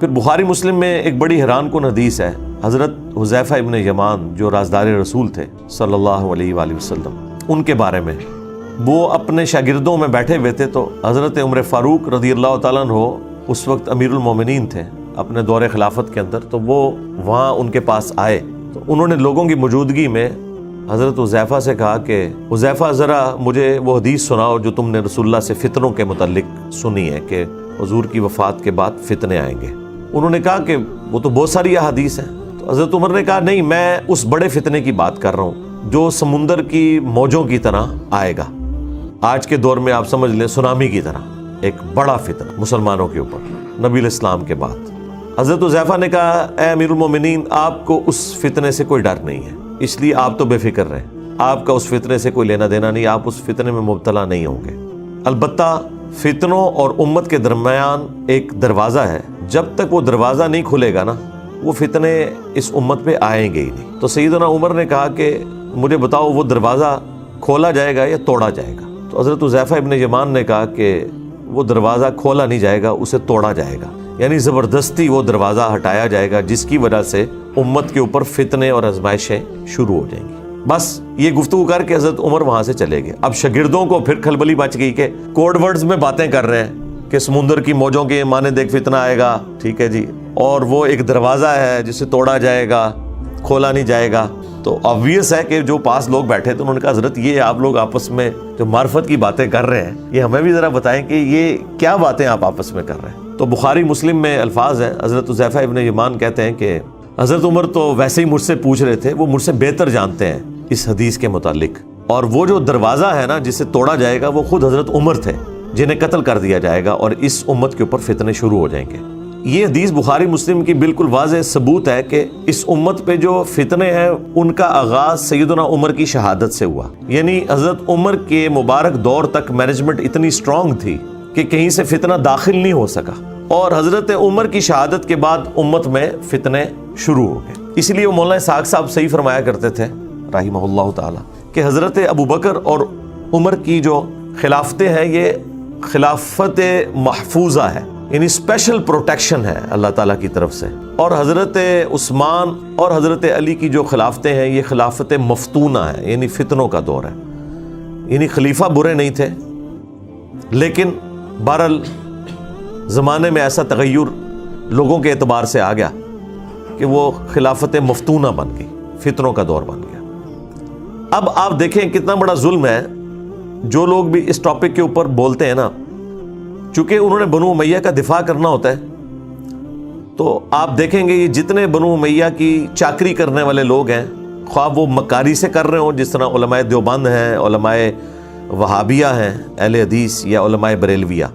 پھر بخاری مسلم میں ایک بڑی حیران کن حدیث ہے، حضرت حذیفہ ابن یمان جو رازدار رسول تھے صلی اللہ علیہ وآلہ وسلم، ان کے بارے میں وہ اپنے شاگردوں میں بیٹھے ہوئے تھے، تو حضرت عمر فاروق رضی اللہ تعالیٰ عنہ اس وقت امیر المومنین تھے اپنے دور خلافت کے اندر، تو وہ وہاں ان کے پاس آئے، تو انہوں نے لوگوں کی موجودگی میں حضرت حذیفہ سے کہا کہ حذیفہ ذرا مجھے وہ حدیث سناؤ جو تم نے رسول اللہ سے فتنوں کے متعلق سنی ہے کہ حضور کی وفات کے بعد فتنے آئیں گے۔ انہوں نے کہا کہ وہ تو بہت ساری احادیث ہیں، تو حضرت عمر نے کہا نہیں، میں اس بڑے فتنے کی بات کر رہا ہوں جو سمندر کی موجوں کی طرح آئے گا، آج کے دور میں آپ سمجھ لیں سونامی کی طرح ایک بڑا فتنہ مسلمانوں کے اوپر نبی الاسلام کے بعد۔ حضرت حذیفہ نے کہا اے امیر المومنین، آپ کو اس فتنے سے کوئی ڈر نہیں ہے، اس لیے آپ تو بے فکر رہیں، آپ کا اس فتنے سے کوئی لینا دینا نہیں، آپ اس فتنے میں مبتلا نہیں ہوں گے۔ البتہ فتنوں اور امت کے درمیان ایک دروازہ ہے، جب تک وہ دروازہ نہیں کھلے گا نا وہ فتنے اس امت پہ آئیں گے ہی نہیں۔ تو سیدنا عمر نے کہا کہ مجھے بتاؤ وہ دروازہ کھولا جائے گا یا توڑا جائے گا؟ تو حضرت حذیفہ ابن یمان نے کہا کہ وہ دروازہ کھولا نہیں جائے گا، اسے توڑا جائے گا، یعنی زبردستی وہ دروازہ ہٹایا جائے گا جس کی وجہ سے امت کے اوپر فتنے اور آزمائشیں شروع ہو جائیں گی۔ بس یہ گفتگو کر کے حضرت عمر وہاں سے چلے گئے۔ اب شاگردوں کو پھر کھلبلی مچ گئی کہ کوڈ ورڈز میں باتیں کر رہے ہیں کہ سمندر کی موجوں کے مانے دیکھ فتنہ آئے گا، ٹھیک ہے جی، اور وہ ایک دروازہ ہے جسے توڑا جائے گا، کھولا نہیں جائے گا۔ تو obvious ہے کہ جو پاس لوگ بیٹھے تھے انہوں نے کہا حضرت یہ آپ لوگ آپس میں جو معرفت کی باتیں کر رہے ہیں یہ ہمیں بھی ذرا بتائیں کہ یہ کیا باتیں آپ آپس میں کر رہے ہیں۔ تو بخاری مسلم میں الفاظ ہیں، حضرت حذیفہ ابن یمان کہتے ہیں کہ حضرت عمر تو ویسے ہی مجھ سے پوچھ رہے تھے، وہ مجھ سے بہتر جانتے ہیں اس حدیث کے متعلق، اور وہ جو دروازہ ہے نا جسے توڑا جائے گا وہ خود حضرت عمر تھے جنہیں قتل کر دیا جائے گا اور اس امت کے اوپر فتنے شروع ہو جائیں گے۔ یہ حدیث بخاری مسلم کی بالکل واضح ثبوت ہے کہ اس امت پہ جو فتنے ہیں ان کا آغاز سیدنا عمر کی شہادت سے ہوا، یعنی حضرت عمر کے مبارک دور تک مینجمنٹ اتنی سٹرونگ تھی کہ کہیں سے فتنہ داخل نہیں ہو سکا، اور حضرت عمر کی شہادت کے بعد امت میں فتنے شروع ہو گئے۔ اس لیے وہ مولانا اسحاق صاحب صحیح فرمایا کرتے تھے رحمہ اللہ تعالی کہ حضرت ابو بکر اور عمر کی جو خلافتیں ہیں یہ خلافت محفوظہ ہے، یعنی اسپیشل پروٹیکشن ہے اللہ تعالیٰ کی طرف سے، اور حضرت عثمان اور حضرت علی کی جو خلافتیں ہیں یہ خلافت مفتونہ ہے، یعنی فتنوں کا دور ہے، یعنی خلیفہ برے نہیں تھے لیکن بہرحال زمانے میں ایسا تغیر لوگوں کے اعتبار سے آ گیا کہ وہ خلافت مفتونہ بن گئی، فتنوں کا دور بن گیا۔ اب آپ دیکھیں کتنا بڑا ظلم ہے، جو لوگ بھی اس ٹاپک کے اوپر بولتے ہیں نا، چونکہ انہوں نے بنو امیہ کا دفاع کرنا ہوتا ہے، تو آپ دیکھیں گے یہ جتنے بنو امیہ کی چاکری کرنے والے لوگ ہیں، خواہ وہ مکاری سے کر رہے ہوں جس طرح علماء دیوبند ہیں، علماء وہابیہ ہیں اہل حدیث، یا علماء بریلویہ،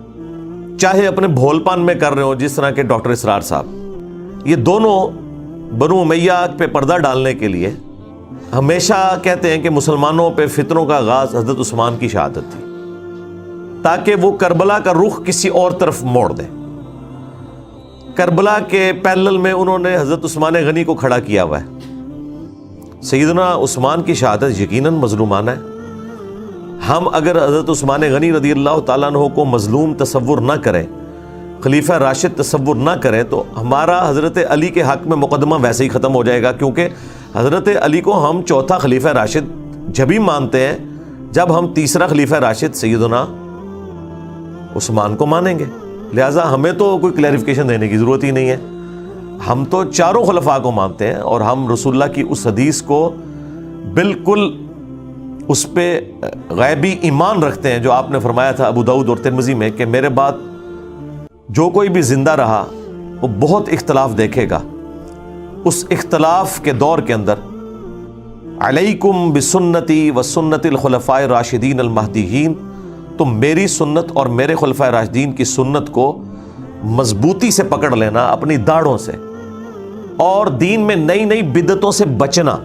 چاہے اپنے بھول پان میں کر رہے ہوں جس طرح کے ڈاکٹر اسرار صاحب، یہ دونوں بنو امیہ پہ پردہ ڈالنے کے لیے ہمیشہ کہتے ہیں کہ مسلمانوں پہ فتنوں کا آغاز حضرت عثمان کی شہادت تھی، تاکہ وہ کربلا کا رخ کسی اور طرف موڑ دیں۔ کربلا کے پیرلل میں انہوں نے حضرت عثمان غنی کو کھڑا کیا ہوا ہے۔ سیدنا عثمان کی شہادت یقیناً مظلومانہ ہے۔ ہم اگر حضرت عثمان غنی رضی اللہ تعالیٰ عنہ کو مظلوم تصور نہ کریں، خلیفہ راشد تصور نہ کریں، تو ہمارا حضرت علی کے حق میں مقدمہ ویسے ہی ختم ہو جائے گا، کیونکہ حضرت علی کو ہم چوتھا خلیفہ راشد جب ہی مانتے ہیں جب ہم تیسرا خلیفہ راشد سیدنا عثمان کو مانیں گے، لہٰذا ہمیں تو کوئی کلیریفیکیشن دینے کی ضرورت ہی نہیں ہے، ہم تو چاروں خلفاء کو مانتے ہیں، اور ہم رسول اللہ کی اس حدیث کو بالکل اس پہ غیبی ایمان رکھتے ہیں جو آپ نے فرمایا تھا ابو داؤد اور ترمذی میں کہ میرے بعد جو کوئی بھی زندہ رہا وہ بہت اختلاف دیکھے گا، اس اختلاف کے دور کے اندر علیکم بسنتی و سنت الخلفاء الراشدین المہدیین، تم میری سنت اور میرے خلفاء راشدین کی سنت کو مضبوطی سے پکڑ لینا اپنی داڑھوں سے، اور دین میں نئی نئی بدعتوں سے بچنا۔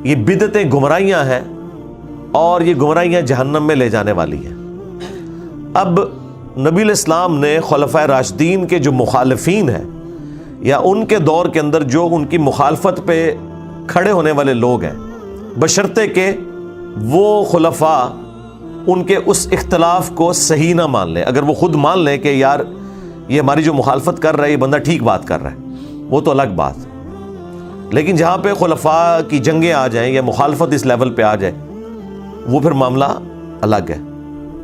یہ بدعتیں گمراہیاں ہیں اور یہ گمراہیاں جہنم میں لے جانے والی ہیں۔ اب نبی الاسلام نے خلفاء راشدین کے جو مخالفین ہیں یا ان کے دور کے اندر جو ان کی مخالفت پہ کھڑے ہونے والے لوگ ہیں، بشرطے کہ وہ خلفاء ان کے اس اختلاف کو صحیح نہ مان لیں۔ اگر وہ خود مان لیں کہ یار یہ ہماری جو مخالفت کر رہا ہے یہ بندہ ٹھیک بات کر رہا ہے، وہ تو الگ بات، لیکن جہاں پہ خلفاء کی جنگیں آ جائیں یا مخالفت اس لیول پہ آ جائے وہ پھر معاملہ الگ ہے۔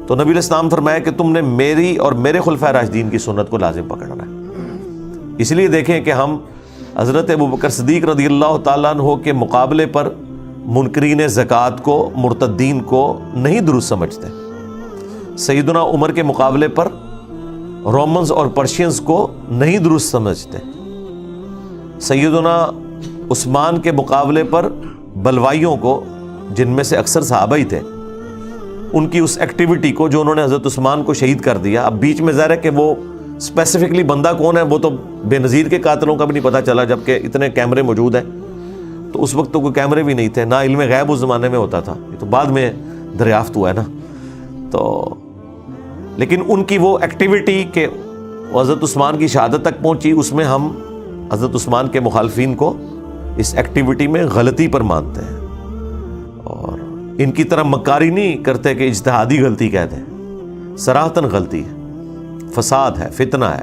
تو نبی علیہ السلام فرمایا کہ تم نے میری اور میرے خلفاء راشدین کی سنت کو لازم پکڑنا ہے۔ اس لیے دیکھیں کہ ہم حضرت ابوبکر صدیق رضی اللہ تعالیٰ عنہ کے مقابلے پر منکرین زکوٰۃ کو، مرتدین کو نہیں درست سمجھتے، سیدنا عمر کے مقابلے پر رومنز اور پرشینز کو نہیں درست سمجھتے، سیدنا عثمان کے مقابلے پر بلوائیوں کو، جن میں سے اکثر صحابہ ہی تھے، ان کی اس ایکٹیویٹی کو جو انہوں نے حضرت عثمان کو شہید کر دیا۔ اب بیچ میں ظاہر ہے کہ وہ اسپیسیفکلی بندہ کون ہے وہ تو بے نظیر کے قاتلوں کا بھی نہیں پتہ چلا، جبکہ اتنے کیمرے موجود ہیں، تو اس وقت تو کوئی کیمرے بھی نہیں تھے، نہ علم غیب اس زمانے میں ہوتا تھا، یہ تو بعد میں دریافت ہوا ہے نا۔ تو لیکن ان کی وہ ایکٹیویٹی کہ حضرت عثمان کی شہادت تک پہنچی، اس میں ہم حضرت عثمان کے مخالفین کو اس ایکٹیویٹی میں غلطی پر مانتے ہیں، اور ان کی طرح مکاری نہیں کرتے کہ اجتہادی غلطی کہتے ہیں، صراحتاً غلطی ہے، فساد ہے، فتنہ ہے۔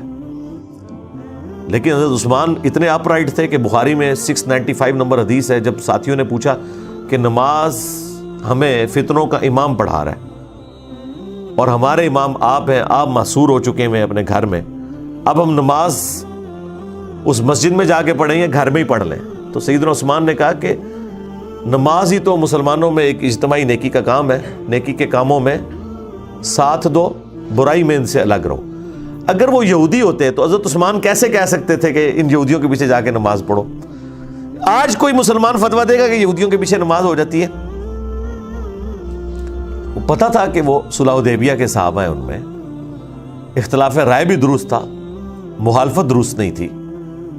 لیکن حضرت عثمان اتنے اپ رائٹ تھے کہ بخاری میں 695 نمبر حدیث ہے، جب ساتھیوں نے پوچھا کہ نماز ہمیں فتنوں کا امام پڑھا رہا ہے اور ہمارے امام آپ ہیں، آپ محصور ہو چکے ہیں اپنے گھر میں، اب ہم نماز اس مسجد میں جا کے پڑھیں یا گھر میں ہی پڑھ لیں؟ تو سیدنا عثمان نے کہا کہ نماز ہی تو مسلمانوں میں ایک اجتماعی نیکی کا کام ہے، نیکی کے کاموں میں ساتھ دو، برائی میں ان سے الگ رہو۔ اگر وہ یہودی ہوتے تو حضرت عثمان کیسے کہہ سکتے تھے کہ ان یہودیوں کے پیچھے جا کے نماز پڑھو؟ آج کوئی مسلمان فتویٰ دے گا کہ یہودیوں کے پیچھے نماز ہو جاتی ہے؟ وہ پتہ تھا کہ وہ صلح حدیبیہ کے صحابہ ہیں، ان میں اختلاف رائے بھی درست تھا، مخالفت درست نہیں تھی،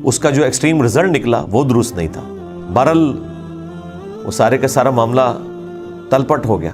اس کا جو ایکسٹریم رزلٹ نکلا وہ درست نہیں تھا، بہرحال وہ سارے کا سارا معاملہ تلپٹ ہو گیا۔